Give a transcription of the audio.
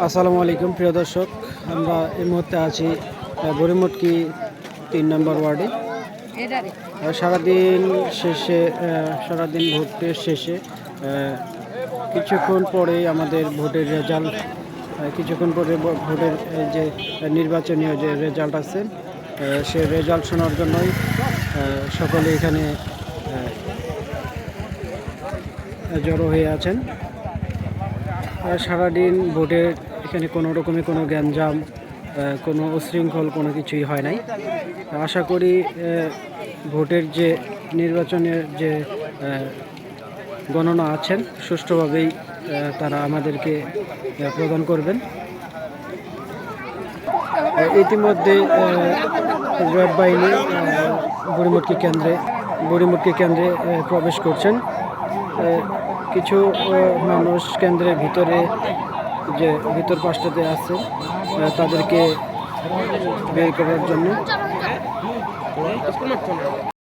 আসসালামু আলাইকুম প্রিয় দর্শক, আমরা এই মুহূর্তে আছি বুড়িমটকি 3 নম্বর ওয়ার্ডে। সারাদিন ভোটের শেষে কিছুক্ষণ পরে আমাদের ভোটের রেজাল্ট, কিছুক্ষণ পরে ভোটের যে নির্বাচনীয় যে রেজাল্ট আছে সে রেজাল্ট শোনার জন্যই সকলে এখানে জড়ো হয়ে আছেন। সারাদিন ভোটের এখানে কোনো রকমের কোনো গ্যাঞ্জাম, কোনো উশৃঙ্খল কোনো কিছুই হয় নাই। আশা করি ভোটের যে নির্বাচনের যে গণনা আছেন সুষ্ঠুভাবেই তারা আমাদেরকে প্রদান করবেন। ইতিমধ্যে র্যাব বাহিনী বুড়িমটকি কেন্দ্রে প্রবেশ করছেন। কিছু মানুষ কেন্দ্রের ভিতরে যে ভিতর পাশটাতে আছে তাদেরকে বের করার জন্য